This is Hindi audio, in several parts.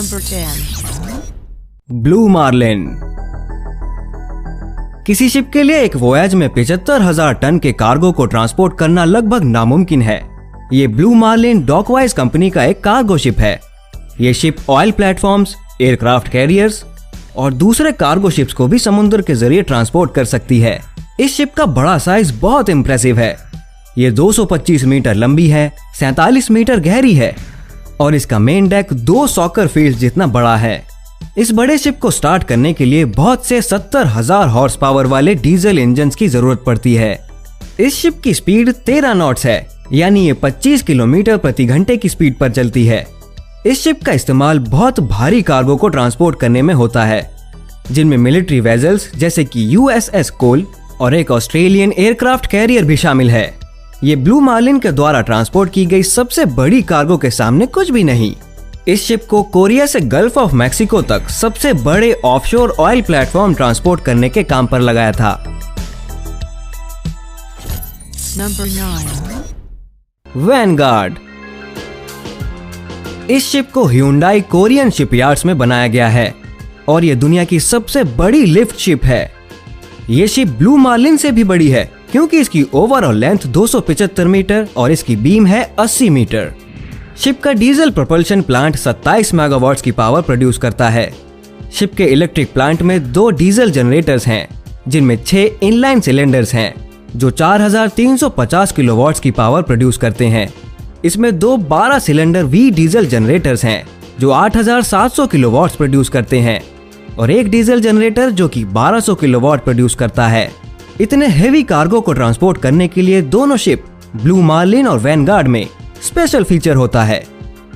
Number 10. Blue marlin. किसी शिप के लिए एक वोयाज में 75,000 टन के कार्गो को ट्रांसपोर्ट करना लगभग नामुमकिन है। ये ब्लू मार्लिन डॉकवाइज कंपनी का एक कार्गो शिप है। ये ship oil platforms, aircraft carriers और दूसरे कार्गो शिप्स को भी समुद्र के जरिए ट्रांसपोर्ट कर सकती है। इस शिप का बड़ा साइज बहुत इम्प्रेसिव है। ये 225 मीटर लंबी है, 47 मीटर गहरी है और इसका मेन डेक 2 सॉकर फील्ड जितना बड़ा है। इस बड़े शिप को स्टार्ट करने के लिए बहुत से 70,000 हॉर्स पावर वाले डीजल इंजन की जरूरत पड़ती है। इस शिप की स्पीड 13 नॉट्स है, यानी ये 25 किलोमीटर प्रति घंटे की स्पीड पर चलती है। इस शिप का इस्तेमाल बहुत भारी कार्गो को ट्रांसपोर्ट करने में होता है, जिनमें मिलिट्री वेजल्स जैसे कि USS कोल और एक ऑस्ट्रेलियन एयरक्राफ्ट कैरियर भी शामिल है। ये ब्लू मार्लिन के द्वारा ट्रांसपोर्ट की गई सबसे बड़ी कार्गो के सामने कुछ भी नहीं। इस शिप को कोरिया से गल्फ ऑफ मैक्सिको तक सबसे बड़े ऑफशोर ऑयल प्लेटफॉर्म ट्रांसपोर्ट करने के काम पर लगाया था। Number 9. वैनगार्ड। इस शिप को ह्यूंडई कोरियन शिपयार्ड्स में बनाया गया है और ये दुनिया की सबसे बड़ी लिफ्ट शिप है। ये शिप ब्लू मार्लिन से भी बड़ी है क्योंकि इसकी ओवरऑल लेंथ 275 मीटर और इसकी बीम है 80 मीटर। शिप का डीजल प्रोपल्शन प्लांट 27 मेगावाट्स की पावर प्रोड्यूस करता है। शिप के इलेक्ट्रिक प्लांट में 2 डीजल जनरेटर्स हैं, जिनमें 6 इनलाइन सिलेंडर्स हैं जो 4350 किलोवाट्स की पावर प्रोड्यूस करते हैं। इसमें 2 12 सिलेंडर वी डीजल जनरेटर्स हैं जो 8700 किलोवाट्स प्रोड्यूस करते हैं और एक डीजल जनरेटर जो कि 1200 किलोवाट प्रोड्यूस करता है। इतने हेवी कार्गो को ट्रांसपोर्ट करने के लिए दोनों शिप ब्लू मार्लिन और वैनगार्ड में स्पेशल फीचर होता है।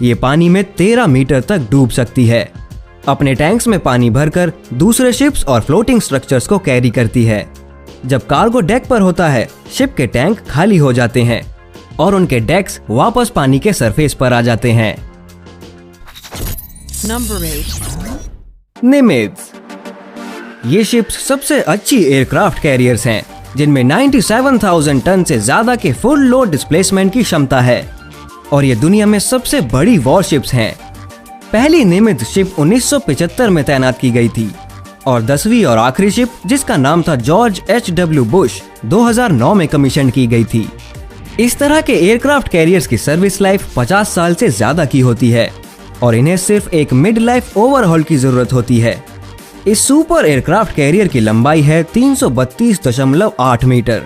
ये पानी में 13 मीटर तक डूब सकती है। अपने टैंक्स में पानी भरकर दूसरे शिप्स और फ्लोटिंग स्ट्रक्चर्स को कैरी करती है। जब कार्गो डेक पर होता है, शिप के टैंक खाली हो जाते हैं और उनके डेक्स वापस पानी के सरफेस पर आ जाते हैं। Number 8. निमित्ज। ये शिप्स सबसे अच्छी एयरक्राफ्ट कैरियर्स हैं, जिनमें 97,000 टन से ज्यादा के फुल लोड डिस्प्लेसमेंट की क्षमता है और ये दुनिया में सबसे बड़ी वॉरशिप्स हैं। पहली निमित्ज शिप 1975 में तैनात की गई थी और 10वीं और आखिरी शिप, जिसका नाम था जॉर्ज H.W. बुश, 2009 में कमीशन की गई थी। इस तरह के एयरक्राफ्ट कैरियर्स की सर्विस लाइफ 50 साल से ज्यादा की होती है और इन्हें सिर्फ एक मिड लाइफ ओवरहॉल की जरूरत होती है। इस सुपर एयरक्राफ्ट कैरियर की लंबाई है 332.8 मीटर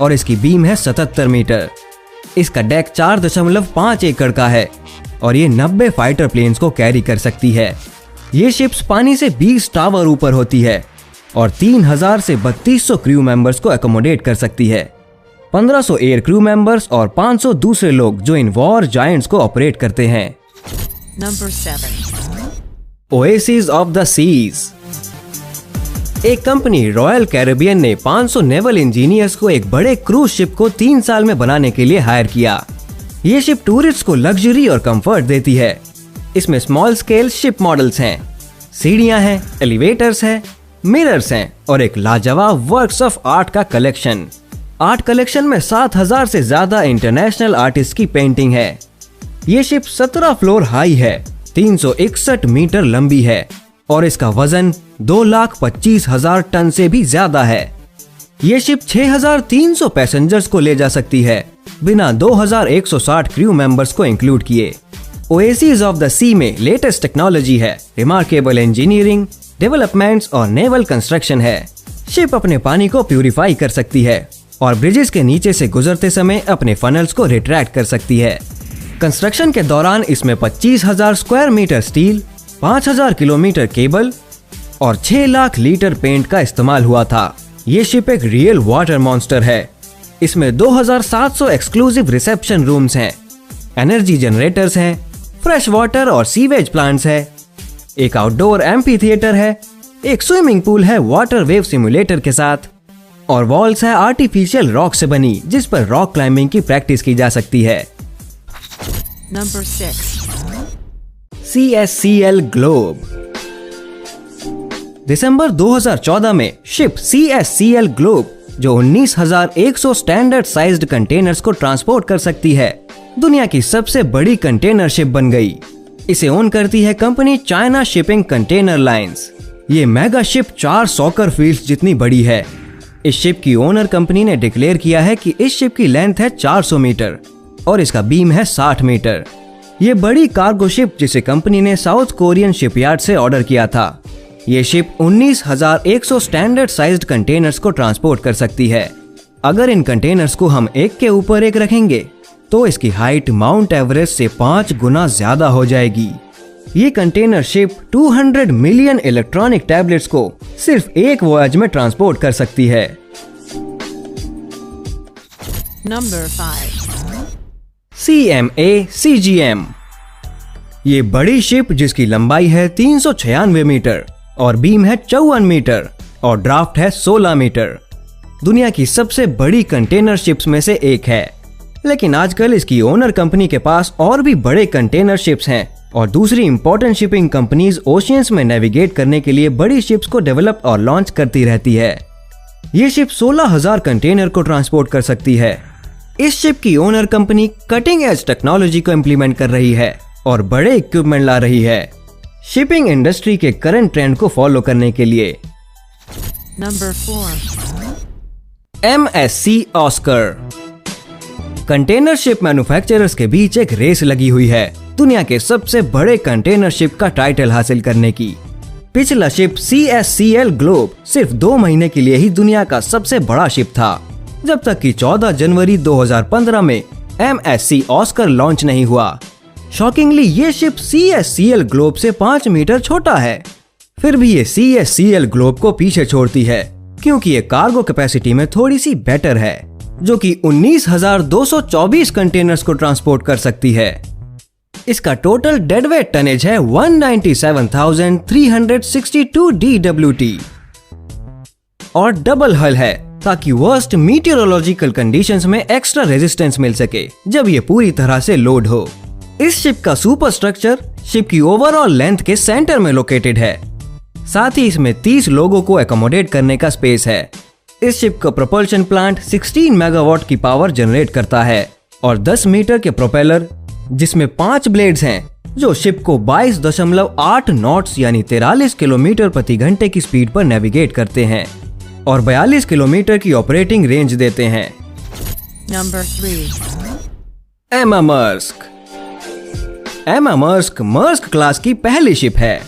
और इसकी बीम है 77 मीटर। इसका डेक 4.5 एकड़ का है और ये 90 फाइटर प्लेन्स को कैरी कर सकती है। ये शिप्स पानी से 20 टावर ऊपर होती है और 3000 से 3200 क्रू मेंबर्स को एकोमोडेट कर सकती है। 1500 एयर क्रू मेंबर्स और 500 दूसरे लोग जो इन वॉर जायंट्स को ऑपरेट करते हैं। Number 7. Oasis of the Seas. एक कंपनी रॉयल कैरेबियन ने 500 नेवल इंजीनियर्स को एक बड़े क्रूज शिप को 3 साल में बनाने के लिए हायर किया। ये शिप टूरिस्ट को लग्जरी और कंफर्ट देती है। इसमें स्मॉल स्केल शिप मॉडल्स हैं, सीढ़ियां हैं, एलिवेटर्स हैं, मिरर्स हैं और एक लाजवाब वर्क्स ऑफ आर्ट का कलेक्शन। आर्ट कलेक्शन में 7000 से ज्यादा इंटरनेशनल आर्टिस्ट की पेंटिंग है। ये शिप 17 फ्लोर हाई है, 361 मीटर लंबी है और इसका वजन 2,25,000 टन से भी ज्यादा है। ये शिप 6,300 पैसेंजर्स को ले जा सकती है, बिना 2,160 क्रू मेंबर्स को इंक्लूड किए। ओएसिस ऑफ द सी में लेटेस्ट टेक्नोलॉजी है, रिमार्केबल इंजीनियरिंग, डेवलपमेंट्स और नेवल कंस्ट्रक्शन है। शिप अपने पानी को प्यूरिफाई कर सकती है और ब्रिजेस के नीचे से गुजरते समय अपने फनल्स को रिट्रैक्ट कर सकती है। कंस्ट्रक्शन के दौरान इसमें 25,000 square metre steel, 5,000 kilometre cable और 6 लाख लीटर पेंट का इस्तेमाल हुआ था। ये शिप एक रियल वाटर मॉन्स्टर है। इसमें 2,700 एक्सक्लूसिव रिसेप्शन रूम्स हैं, एनर्जी जनरेटर्स हैं, फ्रेश वाटर और सीवेज प्लांट्स है, एक आउटडोर एम्फी थिएटर है, एक स्विमिंग पूल है वाटर वेव सिमुलेटर के साथ और वॉल्स है आर्टिफिशियल रॉक से बनी जिस पर रॉक क्लाइंबिंग की प्रैक्टिस की जा सकती है। Number 6. CSCL globe. दिसंबर 2014 में शिप CSCL ग्लोब, जो 19,100 स्टैंडर्ड साइज्ड कंटेनर्स को ट्रांसपोर्ट कर सकती है, दुनिया की सबसे बड़ी कंटेनर शिप बन गई। इसे ओन करती है company China shipping container lines. ये मेगा शिप 4 सॉकर फील्ड्स जितनी बड़ी है। इस शिप की ओनर कंपनी ने डिक्लेयर किया है कि इस शिप की लेंथ है 400 मीटर और इसका बीम है 60 मीटर। ये बड़ी कार्गो शिप जिसे कंपनी ने साउथ कोरियन शिपयार्ड से ऑर्डर किया था। ये शिप 19,100 स्टैंडर्ड साइज्ड कंटेनर्स को ट्रांसपोर्ट कर सकती है। अगर इन कंटेनर्स को हम एक के ऊपर एक रखेंगे तो इसकी हाइट माउंट एवरेस्ट से 5 गुना ज्यादा हो जाएगी। ये container ship 200 million electronic tablets को सिर्फ एक वॉयज में ट्रांसपोर्ट कर सकती है। Number 5. CMA CGM। ये बड़ी शिप जिसकी लंबाई है 396 मीटर और बीम है 54 मीटर और ड्राफ्ट है 16 मीटर। दुनिया की सबसे बड़ी कंटेनर शिप्स में से एक है, लेकिन आजकल इसकी ओनर कंपनी के पास और भी बड़े कंटेनर शिप्स हैं और दूसरी इंपॉर्टेंट शिपिंग कंपनीज ओशियंस में नेविगेट करने के लिए बड़ी शिप्स को डेवलप और लॉन्च करती रहती है। ये शिप 16,000 कंटेनर को ट्रांसपोर्ट कर सकती है। इस शिप की owner company cutting edge technology को इम्प्लीमेंट कर रही है और बड़े इक्विपमेंट ला रही है शिपिंग इंडस्ट्री के करंट ट्रेंड को फॉलो करने के लिए। Number 4. MSC Oscar. Container ship manufacturers के बीच एक रेस लगी हुई है दुनिया के सबसे बड़े कंटेनर शिप का टाइटल हासिल करने की। पिछला शिप CSCL ग्लोब सिर्फ 2 महीने के लिए ही दुनिया का सबसे बड़ा शिप था, जब तक कि 14 जनवरी 2015 में MSC ऑस्कर लॉन्च नहीं हुआ। शॉकिंगली ये शिप CSCL ग्लोब से 5 मीटर छोटा है। फिर भी ये CSCL ग्लोब को पीछे छोड़ती है क्योंकि ये कार्गो कैपेसिटी में थोड़ी सी बेटर है, जो कि 19,224 कंटेनर्स को ट्रांसपोर्ट कर सकती है। इसका टोटल डेडवेट टनेज है 197,362 DWT और डबल हल है ताकि वर्स्ट मीटियोरोलॉजिकल कंडीशंस में एक्स्ट्रा रेजिस्टेंस मिल सके जब ये पूरी तरह से लोड हो। इस शिप का सुपर स्ट्रक्चर शिप की ओवरऑल लेंथ के सेंटर में लोकेटेड है। साथ ही इसमें 30 लोगों को एकोमोडेट करने का स्पेस है। इस शिप का प्रोपल्शन प्लांट 16 मेगावाट की पावर जनरेट करता है और 10 मीटर के प्रोपेलर जिसमें 5 ब्लेड्स हैं जो शिप को 22.8 नॉट्स यानी 43 किलोमीटर प्रति घंटे की स्पीड पर नेविगेट करते हैं और 42 किलोमीटर की ऑपरेटिंग रेंज देते हैं। Number 3. एमा मर्स्क। एमा मर्स्क मर्स्क क्लास की पहली शिप है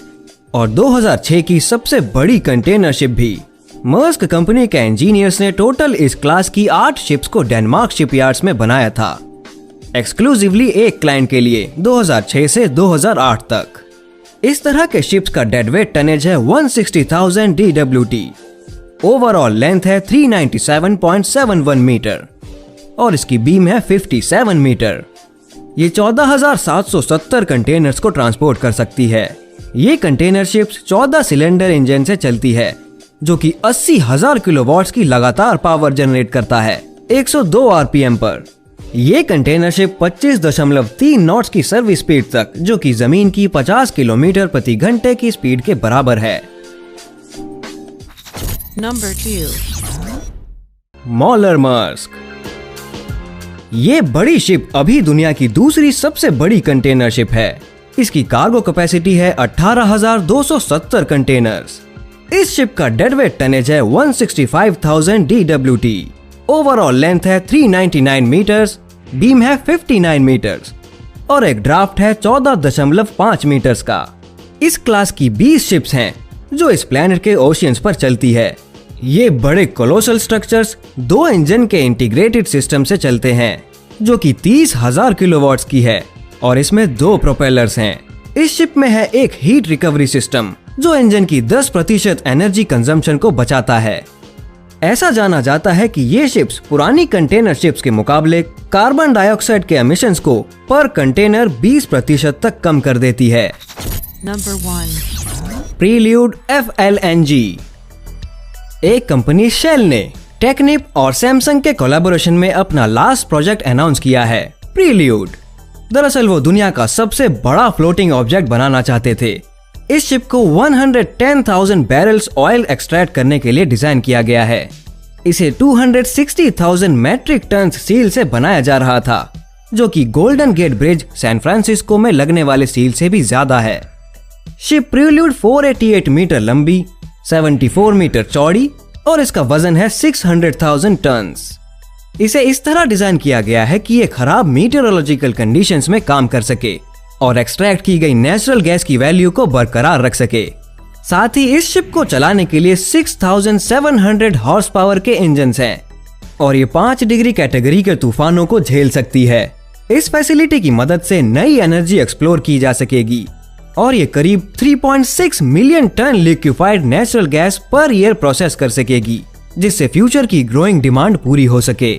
और 2006 की सबसे बड़ी कंटेनर शिप भी। मर्स्क कंपनी के इंजीनियर्स ने टोटल इस क्लास की 8 शिप्स को डेनमार्क शिपयार्ड्स में बनाया था, एक्सक्लूसिवली एक क्लाइंट के लिए 2006 से 2008 तक। इस तरह के शिप्स का डेडवेट टनेज है 160,000 DWT। ओवरऑल लेंथ है 397.71 मीटर और इसकी बीम है 57 मीटर। ये 14,770 कंटेनर्स को ट्रांसपोर्ट कर सकती है। ये कंटेनर शिप्स 14 सिलेंडर इंजन से चलती है जो कि 80,000 किलोवाट्स की लगातार पावर जनरेट करता है 102 RPM पर। ये कंटेनर शिप 25.3 नॉट्स की सर्विस स्पीड तक, जो कि जमीन की 50 किलोमीटर प्रति घंटे की स्पीड के बराबर है। Number 2. मॉलर मर्स्क। ये बड़ी शिप अभी दुनिया की दूसरी सबसे बड़ी कंटेनर शिप है। इसकी कार्गो कैपेसिटी है 18,270 कंटेनर्स। इस शिप का डेडवेट टनेज है 165,000 DWT। ओवरऑल लेंथ है 399 मीटर्स, बीम है 59 मीटर्स और एक ड्राफ्ट है 14.5 मीटर्स का। इस क्लास की 20 शिप्स हैं जो इस प्लेनेट के ओशियंस पर चलती है। ये बड़े कोलोसल स्ट्रक्चर्स 2 इंजन के इंटीग्रेटेड सिस्टम से चलते हैं जो कि 30,000 किलोवाट्स की है और इसमें 2 प्रोपेलर्स हैं। इस शिप में है एक हीट रिकवरी सिस्टम जो इंजन की 10% एनर्जी कंजम्पशन को बचाता है। ऐसा जाना जाता है कि ये शिप्स पुरानी कंटेनर शिप्स के मुकाबले कार्बन डाइऑक्साइड के एमिशंस को पर कंटेनर 20% तक कम कर देती है। Number 1. Prelude FLNG। एक कंपनी शेल ने टेक्निप और सैमसंग के कोलैबोरेशन में अपना लास्ट प्रोजेक्ट अनाउंस किया है, प्रील्यूड। दरअसल वो दुनिया का सबसे बड़ा फ्लोटिंग ऑब्जेक्ट बनाना चाहते थे। इस शिप को 110,000 बैरल्स ऑयल एक्सट्रैक्ट करने के लिए डिजाइन किया गया है। इसे 260,000 मैट्रिक टन स्टील से बनाया जा रहा था जो कि Golden Gate Bridge San Francisco में लगने वाले सील से भी ज्यादा है। शिप प्रील्यूड 488 मीटर लंबी, 74 मीटर चौड़ी और इसका वजन है 600,000 टन्स। इसे इस तरह डिजाइन किया गया है कि ये खराब मीटेरोलॉजिकल कंडीशंस में काम कर सके और एक्सट्रैक्ट की गई नेचुरल गैस की वैल्यू को बरकरार रख सके। साथ ही इस शिप को चलाने के लिए 6,700 हॉर्स पावर के इंजन्स हैं और ये 5 डिग्री कैटेगरी के तूफानों को झेल सकती है। इस फैसिलिटी की मदद से नई एनर्जी एक्सप्लोर की जा सकेगी और ये करीब 3.6 million ton liquefied natural gas per year process कर सकेगी, जिससे फ्यूचर की ग्रोइंग डिमांड पूरी हो सके।